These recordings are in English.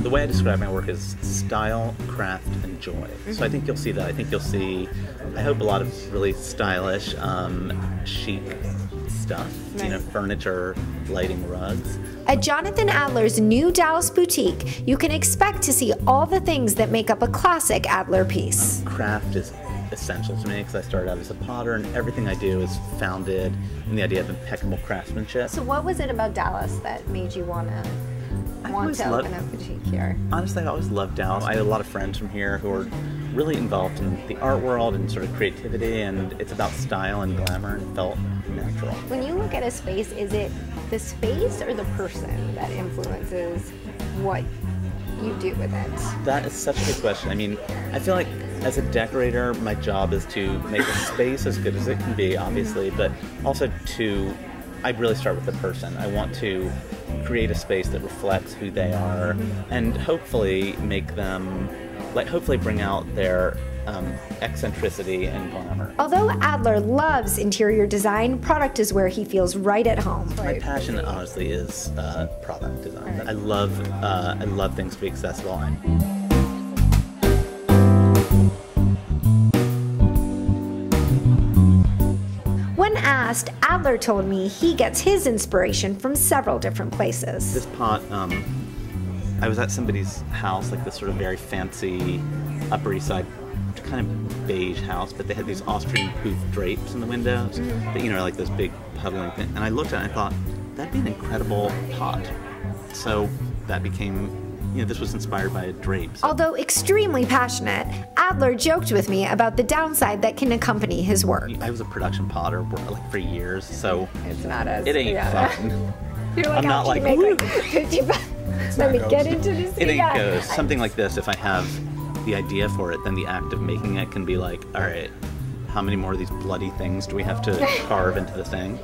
The way I describe my work is style, craft, and joy. So I think you'll see that. I think you'll see, I hope, a lot of really stylish, chic stuff. Nice. You know, furniture, lighting, rugs. At Jonathan Adler's new Dallas boutique, you can expect to see all the things that make up a classic Adler piece. Craft is essential to me because I started out as a potter, and everything I do is founded in the idea of impeccable craftsmanship. So what was it about Dallas that made you want to open a boutique here? Honestly, I always loved Dallas. I had a lot of friends from here who are really involved in the art world and sort of creativity, and it's about style and glamour, and felt natural. When you look at a space, is it the space or the person that influences what you do with it? That is such a good question. I mean, I feel like as a decorator, my job is to make a space as good as it can be, obviously, but also I really start with the person. I want to create a space that reflects who they are, and hopefully make them, hopefully bring out their eccentricity and glamour. Although Adler loves interior design, product is where he feels right at home. My passion, honestly, is product design. Right. I love things to be accessible. When asked, Adler told me he gets his inspiration from several different places. This pot, I was at somebody's house, like this sort of very fancy Upper East Side kind of beige house, but they had these Austrian pouf drapes in the windows that, you know, like those big puddling things. And I looked at it and I thought, that'd be an incredible pot. So that became, you know, this was inspired by a drape. So. Although extremely passionate, Adler joked with me about the downside that can accompany his work. I was a production potter for years, so it's not as it ain't fun. You're like, I'm not like, make like 50 bucks. Let me get into this. It ain't goes. Something like this, if I have the idea for it, then the act of making it can be like, all right, how many more of these bloody things do we have to carve into the thing?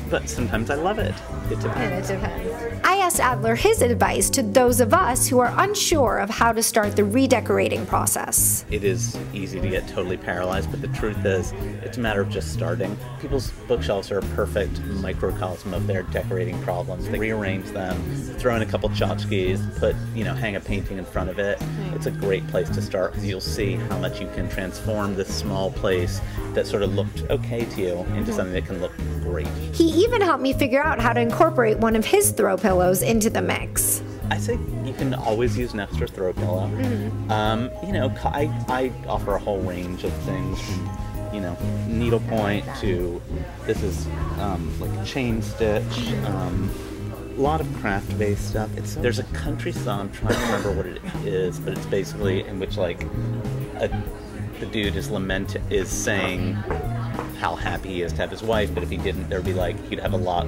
But sometimes I love it. It depends. It depends. I asked Adler his advice to those of us who are unsure of how to start the redecorating process. It is easy to get totally paralyzed, but the truth is, it's a matter of just starting. People's bookshelves are a perfect microcosm of their decorating problems. They rearrange them, throw in a couple tchotchkes, hang a painting in front of it. It's a great place to start because you'll see how much you can transform this small place that sort of looked okay to you into something that can look great. He even helped me figure out how to incorporate one of his throw pillows into the mix. I say you can always use an extra throw pillow. I offer a whole range of things from, needlepoint to this is like chain stitch. A lot of craft-based stuff. There's a country song, I'm trying to remember what it is, but it's basically in which the dude is saying how happy he is to have his wife, but if he didn't, there'd be he'd have a lot,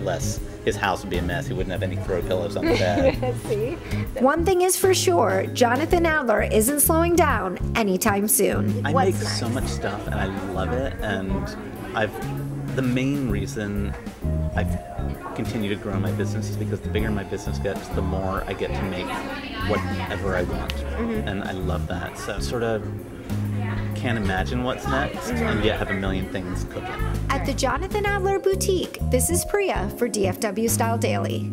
less. His house would be a mess. He wouldn't have any throw pillows on the bed. See? One thing is for sure, Jonathan Adler isn't slowing down anytime soon. I make so much stuff and I love it, and the main reason I've continued to grow my business is because the bigger my business gets, the more I get to make whatever I want. And I love that. So sort of can't imagine what's next, and yet have a million things cooking. At the Jonathan Adler Boutique, this is Priya for DFW Style Daily.